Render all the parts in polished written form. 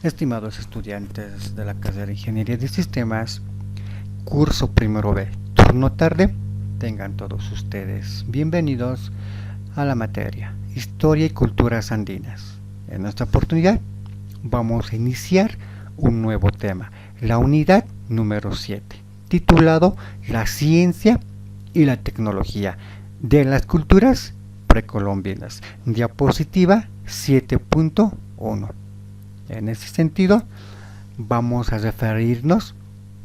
Estimados estudiantes de la carrera de Ingeniería de Sistemas, curso primero B, turno tarde, tengan todos ustedes bienvenidos a la materia Historia y Culturas Andinas. En esta oportunidad vamos a iniciar un nuevo tema, la unidad número 7, titulado La ciencia y la tecnología de las culturas precolombinas. Diapositiva 7.1. En ese sentido, vamos a referirnos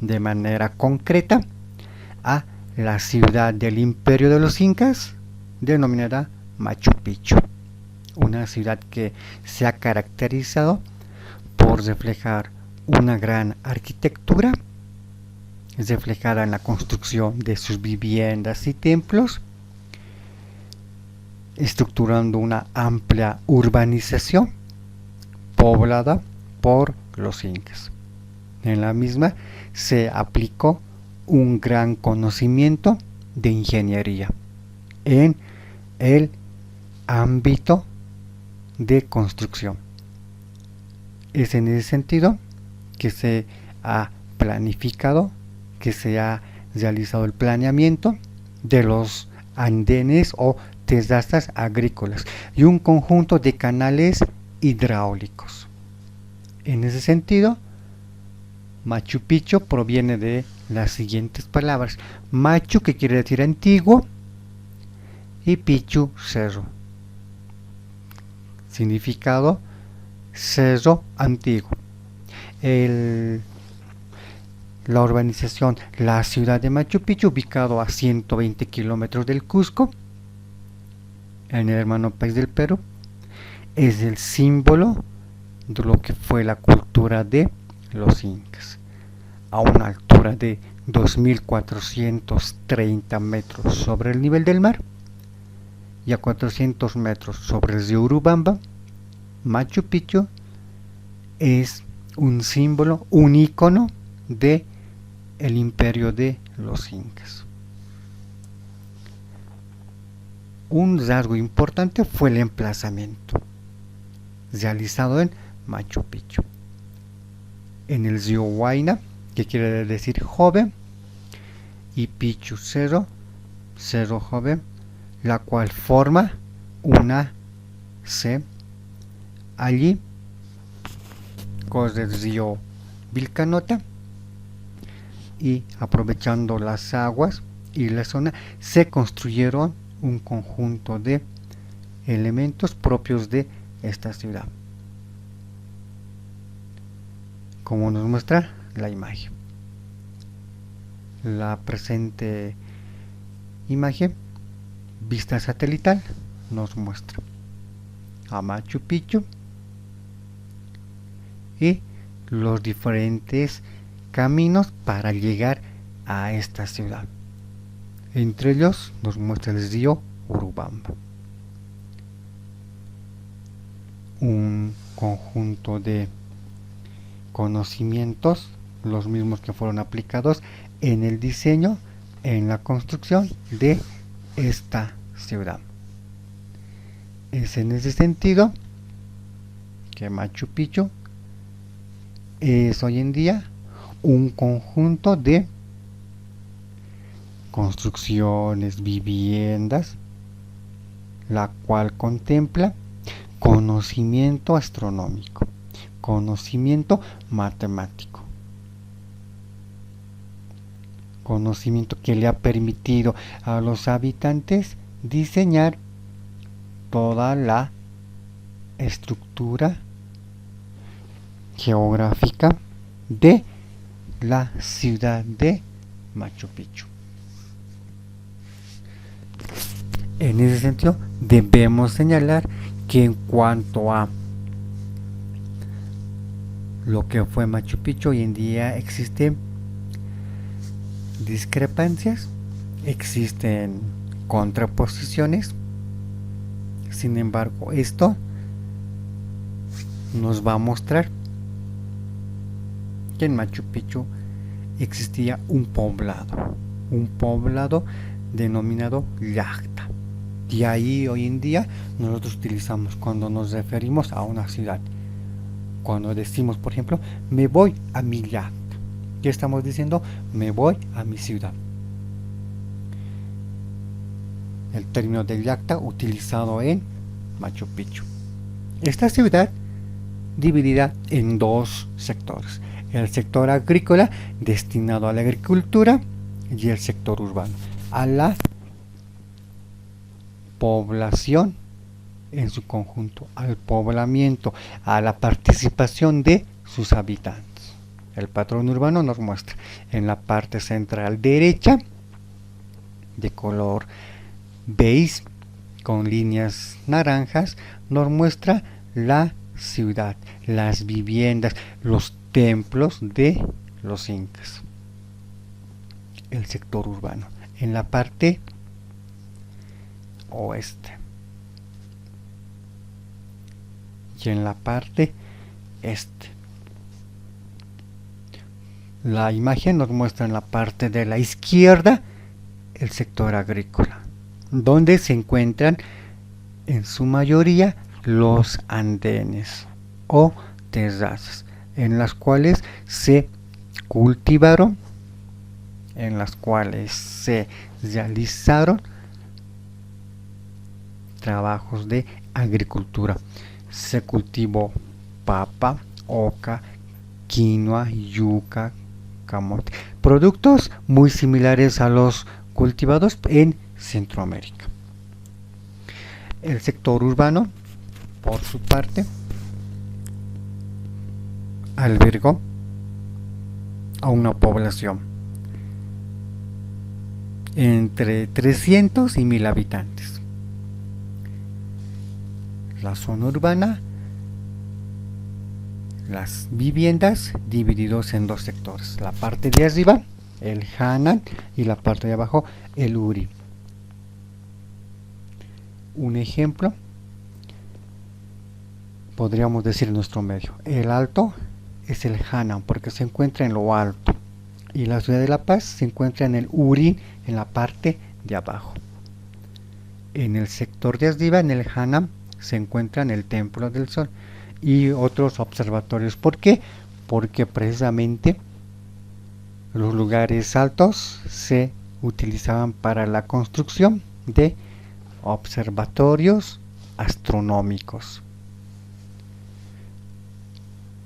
de manera concreta a la ciudad del Imperio de los Incas, denominada Machu Picchu, una ciudad que se ha caracterizado por reflejar una gran arquitectura, reflejada en la construcción de sus viviendas y templos, estructurando una amplia urbanización poblada por los incas. En la misma se aplicó un gran conocimiento de ingeniería en el ámbito de construcción. Es en ese sentido que se ha planificado, que se ha realizado el planeamiento de los andenes o terrazas agrícolas y un conjunto de canales hidráulicos. En ese sentido, Machu Picchu proviene de las siguientes palabras: Machu, que quiere decir antiguo, y Picchu, cerro. Significado: cerro antiguo. La urbanización, la ciudad de Machu Picchu, ubicado a 120 kilómetros del Cusco, en el hermano país del Perú, es el símbolo de lo que fue la cultura de los incas. A una altura de 2.430 metros sobre el nivel del mar y a 400 metros sobre el río Urubamba, Machu Picchu es un símbolo, un ícono de el imperio de los incas. Un rasgo importante fue el emplazamiento, realizado en Machu Picchu, en el río Huayna, que quiere decir joven, y Picchu, cerro, cerro joven, la cual forma una C. Allí corre el río Vilcanota y, aprovechando las aguas y la zona, se construyeron un conjunto de elementos propios de esta ciudad, como nos muestra la imagen. La presente imagen, vista satelital, nos muestra a Machu Picchu y los diferentes caminos para llegar a esta ciudad. Entre ellos nos muestra el río Urubamba, un conjunto de conocimientos, los mismos que fueron aplicados en el diseño, en la construcción de esta ciudad. Es en ese sentido que Machu Picchu es hoy en día un conjunto de construcciones, viviendas, la cual contempla conocimiento astronómico, conocimiento matemático, conocimiento que le ha permitido a los habitantes diseñar toda la estructura geográfica de la ciudad de Machu Picchu. En ese sentido, debemos señalar que en cuanto a lo que fue Machu Picchu, hoy en día existen discrepancias, existen contraposiciones. Sin embargo, esto nos va a mostrar que en Machu Picchu existía un poblado denominado Llacta. Y ahí hoy en día nosotros utilizamos cuando nos referimos a una ciudad Cuando decimos, por ejemplo, me voy a mi yacta, ¿qué estamos diciendo? Me voy a mi ciudad. El término del yacta utilizado en Machu Picchu. Esta ciudad dividida en dos sectores: el sector agrícola destinado a la agricultura y el sector urbano a la población en su conjunto, al poblamiento, a la participación de sus habitantes. El patrón urbano nos muestra en la parte central derecha, de color beige con líneas naranjas, nos muestra la ciudad, las viviendas, los templos de los incas. El sector urbano en la parte oeste y en la parte este. La imagen nos muestra en la parte de la izquierda el sector agrícola, donde se encuentran en su mayoría los andenes o terrazas, en las cuales se cultivaron, en las cuales se realizaron trabajos de agricultura. Se cultivó papa, oca, quinoa, yuca, camote, productos muy similares a los cultivados en Centroamérica. El sector urbano, por su parte, albergó a una población entre 300 y 1000 habitantes. La zona urbana, las viviendas divididos en dos sectores: la parte de arriba, el Hanan, y la parte de abajo, el Uri. Un ejemplo, podríamos decir en nuestro medio, el alto es el Hanan porque se encuentra en lo alto, y la ciudad de La Paz se encuentra en el Uri, en la parte de abajo. En el sector de arriba, en el Hanan, se encuentra en el Templo del Sol y otros observatorios. ¿Por qué? Porque precisamente los lugares altos se utilizaban para la construcción de observatorios astronómicos.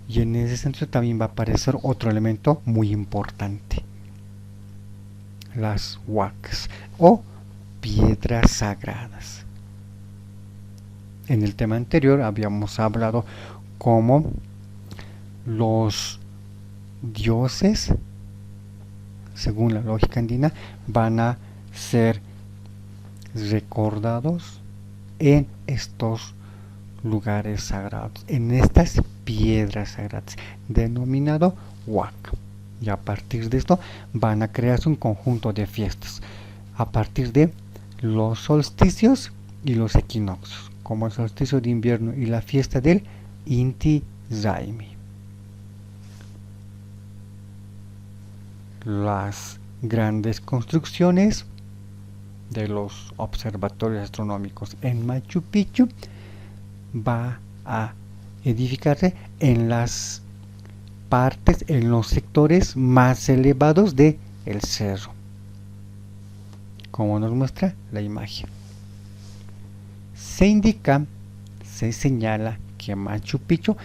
Y en ese sentido también va a aparecer otro elemento muy importante: las huacas o piedras sagradas. En el tema anterior habíamos hablado cómo los dioses, según la lógica andina, van a ser recordados en estos lugares sagrados, en estas piedras sagradas, denominado huaca. Y a partir de esto van a crearse un conjunto de fiestas a partir de los solsticios y los equinoccios, como el solsticio de invierno y la fiesta del Inti Raymi. Las grandes construcciones de los observatorios astronómicos en Machu Picchu va a edificarse en las partes, en los sectores más elevados del cerro, como nos muestra la imagen. Se indica, se señala que Machu Picchu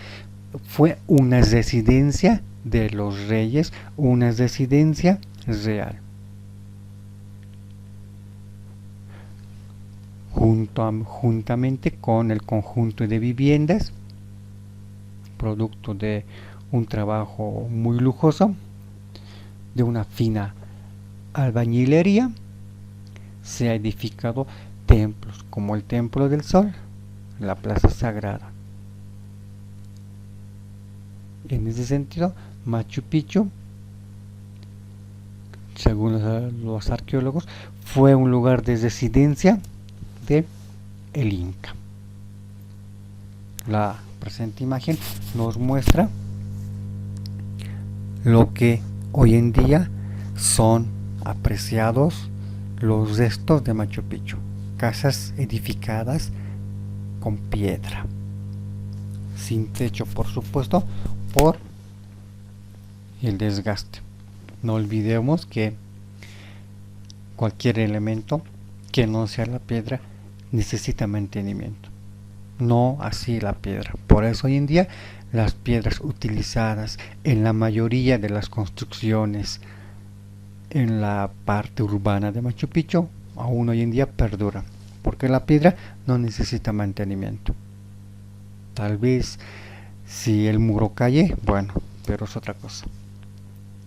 fue una residencia de los reyes, una residencia real. Juntamente con el conjunto de viviendas, producto de un trabajo muy lujoso, de una fina albañilería, se ha edificado templos como el Templo del Sol, la Plaza Sagrada. En ese sentido, Machu Picchu, según los arqueólogos, fue un lugar de residencia de el Inca. La presente imagen nos muestra lo que hoy en día son apreciados los restos de Machu Picchu: casas edificadas con piedra, sin techo, por supuesto, por el desgaste. No olvidemos que cualquier elemento que no sea la piedra necesita mantenimiento, no así la piedra. Por eso hoy en día las piedras utilizadas en la mayoría de las construcciones en la parte urbana de Machu Picchu aún hoy en día perduran, porque la piedra no necesita mantenimiento. Tal vez si el muro cae, bueno, pero es otra cosa.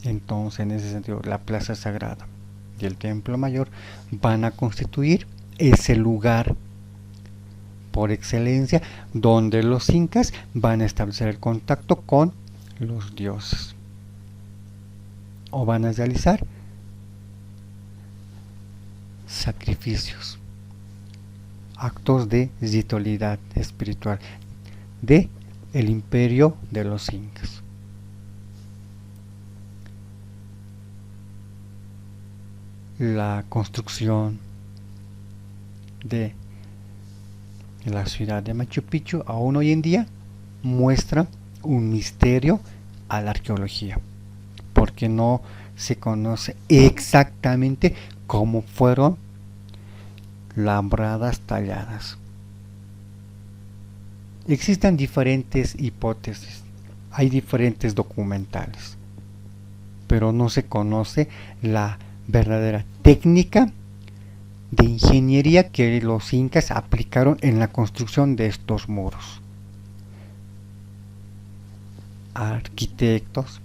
Entonces, en ese sentido, la plaza sagrada y el templo mayor van a constituir ese lugar por excelencia donde los incas van a establecer el contacto con los dioses o van a realizar sacrificios, actos de ritualidad espiritual de el imperio de los incas. La construcción de la ciudad de Machu Picchu aún hoy en día muestra un misterio a la arqueología, porque no se conoce exactamente cómo fueron labradas, talladas. Existen diferentes hipótesis, hay diferentes documentales, pero no se conoce la verdadera técnica de ingeniería que los incas aplicaron en la construcción de estos muros. Arquitectos,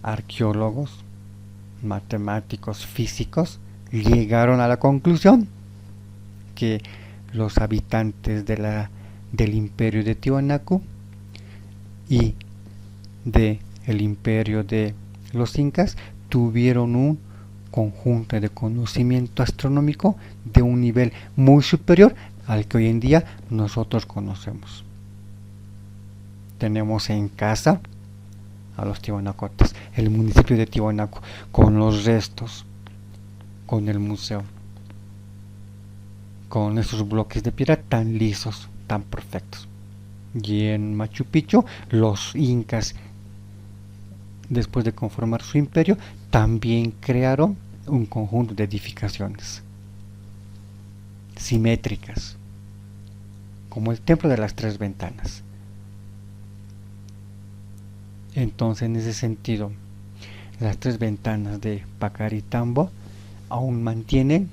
arqueólogos, matemáticos, físicos llegaron a la conclusión que los habitantes del imperio de Tiwanaku y del imperio de los incas tuvieron un conjunto de conocimiento astronómico de un nivel muy superior al que hoy en día nosotros conocemos. Tenemos en casa a los tiwanacotes, el municipio de Tiwanaku, con los restos, con el museo, con esos bloques de piedra tan lisos, tan perfectos. Y en Machu Picchu, los incas, después de conformar su imperio, también crearon un conjunto de edificaciones simétricas, como el templo de las tres ventanas. Entonces, en ese sentido, las tres ventanas de Paccaritambo aún mantienen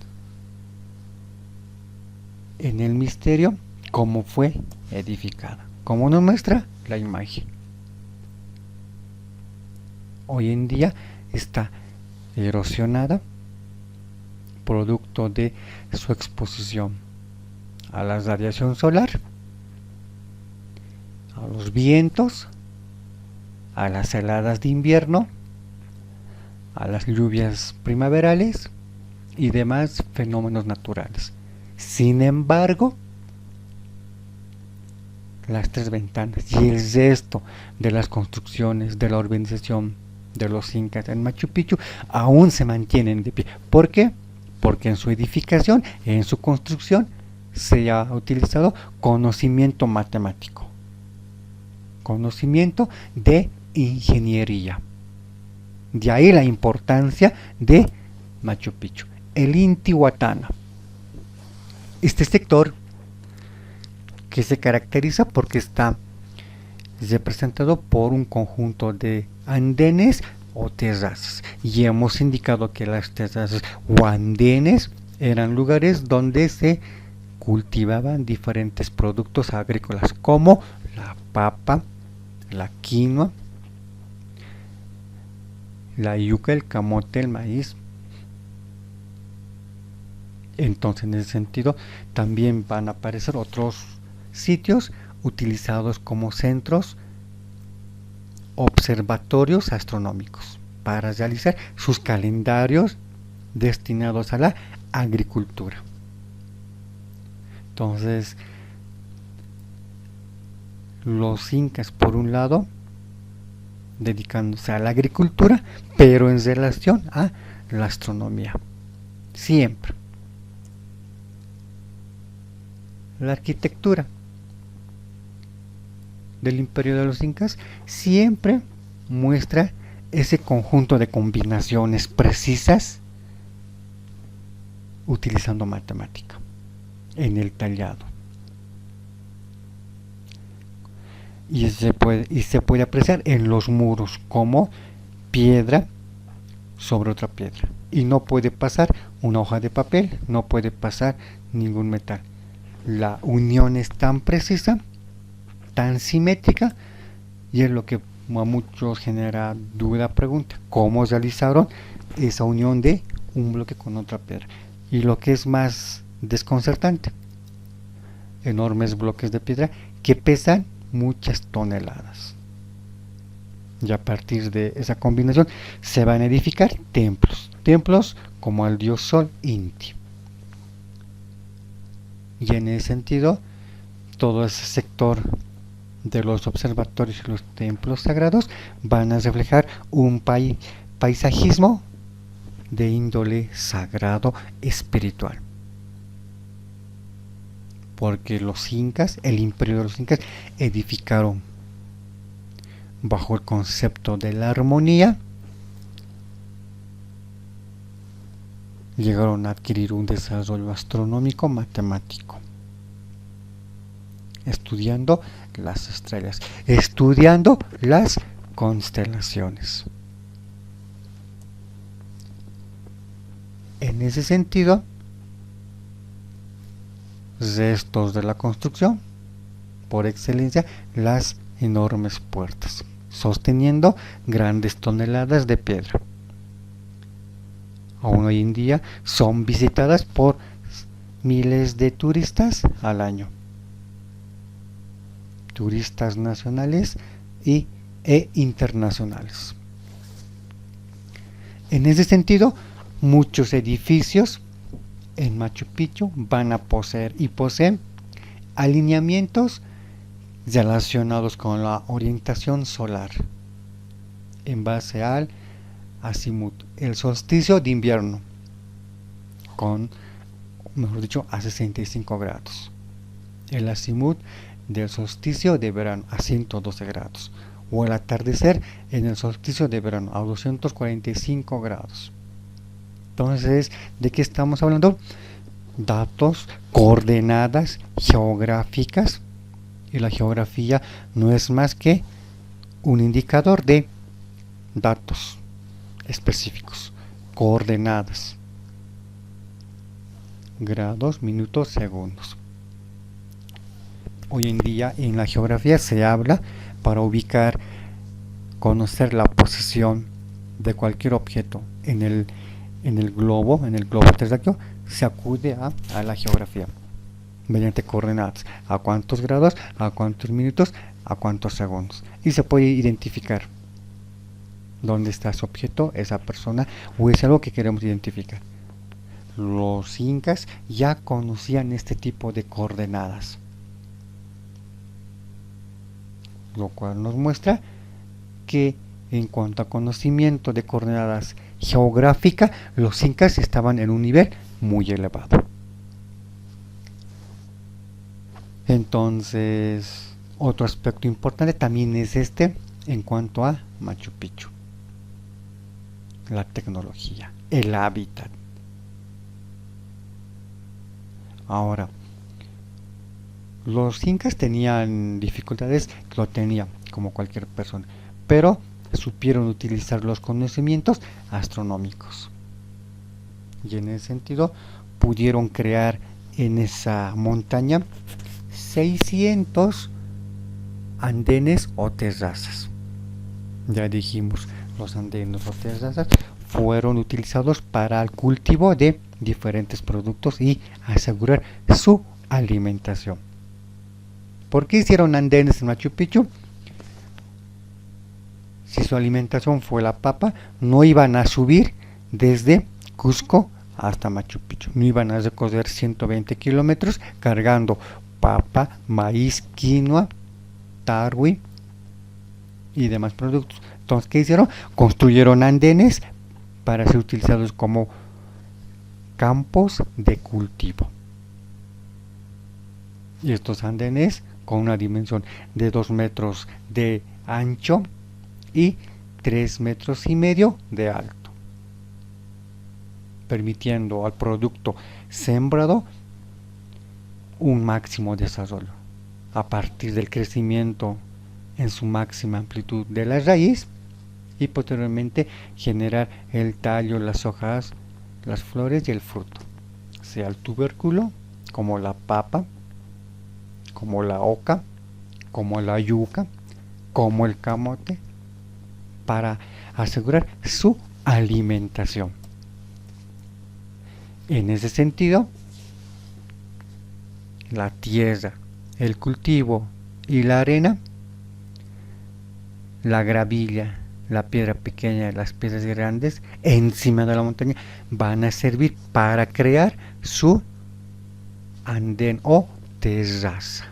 en el misterio cómo fue edificada, como nos muestra la imagen. Hoy en día está erosionada producto de su exposición a la radiación solar, a los vientos, a las heladas de invierno, a las lluvias primaverales y demás fenómenos naturales. Sin embargo, las tres ventanas y el resto de las construcciones de la urbanización de los incas en Machu Picchu aún se mantienen de pie. ¿Por qué? Porque en su edificación, en su construcción, se ha utilizado conocimiento matemático, conocimiento de ingeniería. De ahí la importancia de Machu Picchu. El Intihuatana. Este sector que se caracteriza porque está representado por un conjunto de andenes o terrazas, y hemos indicado que las terrazas o andenes eran lugares donde se cultivaban diferentes productos agrícolas como la papa, la quinoa, la yuca, el camote, el maíz. Entonces, en ese sentido, también van a aparecer otros sitios utilizados como centros observatorios astronómicos para realizar sus calendarios destinados a la agricultura. Entonces, los incas, por un lado, dedicándose a la agricultura, pero en relación a la astronomía. Siempre. La arquitectura. del imperio de los incas siempre muestra ese conjunto de combinaciones precisas utilizando matemática en el tallado. Y se puede apreciar en los muros como piedra sobre otra piedra. Y no puede pasar una hoja de papel, no puede pasar ningún metal. La unión es tan precisa, tan simétrica, y es lo que a muchos genera duda, pregunta, ¿cómo realizaron esa unión de un bloque con otra piedra? Y lo que es más desconcertante, enormes bloques de piedra que pesan muchas toneladas. Y a partir de esa combinación se van a edificar templos como al dios Sol Inti. Y en ese sentido, todo ese sector de los observatorios y los templos sagrados van a reflejar un paisajismo de índole sagrado espiritual. Porque los incas, el imperio de los incas, edificaron bajo el concepto de la armonía, llegaron a adquirir un desarrollo astronómico matemático, estudiando las estrellas, estudiando las constelaciones. En ese sentido, restos de la construcción, por excelencia, las enormes puertas, sosteniendo grandes toneladas de piedra. Aún hoy en día son visitadas por miles de turistas al año, turistas nacionales e internacionales. En ese sentido, muchos edificios en Machu Picchu van a poseer y poseen alineamientos relacionados con la orientación solar en base al azimut, el solsticio de invierno, con, mejor dicho, a 65 grados, el azimut del solsticio de verano a 112 grados, o el atardecer en el solsticio de verano a 245 grados. Entonces, ¿de qué estamos hablando? Datos, coordenadas geográficas, y la geografía no es más que un indicador de datos específicos, coordenadas, grados, minutos, segundos. Hoy en día en la geografía se habla para ubicar, conocer la posición de cualquier objeto en el globo terráqueo, se acude a la geografía mediante coordenadas, a cuántos grados, a cuántos minutos, a cuántos segundos, y se puede identificar dónde está ese objeto, esa persona o es algo que queremos identificar. Los incas ya conocían este tipo de coordenadas, lo cual nos muestra que en cuanto a conocimiento de coordenadas geográficas, los incas estaban en un nivel muy elevado. Entonces, otro aspecto importante también es en cuanto a Machu Picchu: la tecnología, el hábitat. Ahora, los incas tenían dificultades, lo tenían como cualquier persona, pero supieron utilizar los conocimientos astronómicos, y en ese sentido pudieron crear en esa montaña 600 andenes o terrazas. Ya dijimos, los andenes o terrazas fueron utilizados para el cultivo de diferentes productos y asegurar su alimentación. ¿Por qué hicieron andenes en Machu Picchu? Si su alimentación fue la papa, no iban a subir desde Cusco hasta Machu Picchu, no iban a recorrer 120 kilómetros cargando papa, maíz, quinoa, tarwi y demás productos. Entonces, ¿qué hicieron? Construyeron andenes para ser utilizados como campos de cultivo. Y estos andenes con una dimensión de 2 metros de ancho y 3 metros y medio de alto, permitiendo al producto sembrado un máximo desarrollo a partir del crecimiento en su máxima amplitud de la raíz y posteriormente generar el tallo, las hojas, las flores y el fruto, sea el tubérculo, como la papa, como la oca, como la yuca, como el camote, para asegurar su alimentación. En ese sentido, la tierra, el cultivo y la arena, la gravilla, la piedra pequeña y las piedras grandes encima de la montaña van a servir para crear su andén o terraza.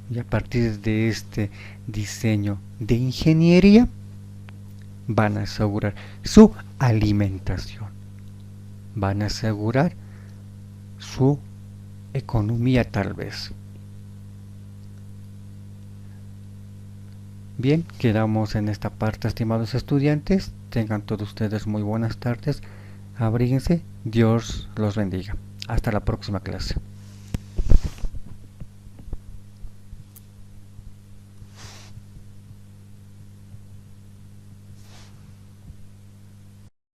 Y a partir de este diseño de ingeniería van a asegurar su alimentación, van a asegurar su economía tal vez. Bien, quedamos en esta parte, estimados estudiantes. Tengan todos ustedes muy buenas tardes. Abríguense. Dios los bendiga. Hasta la próxima clase.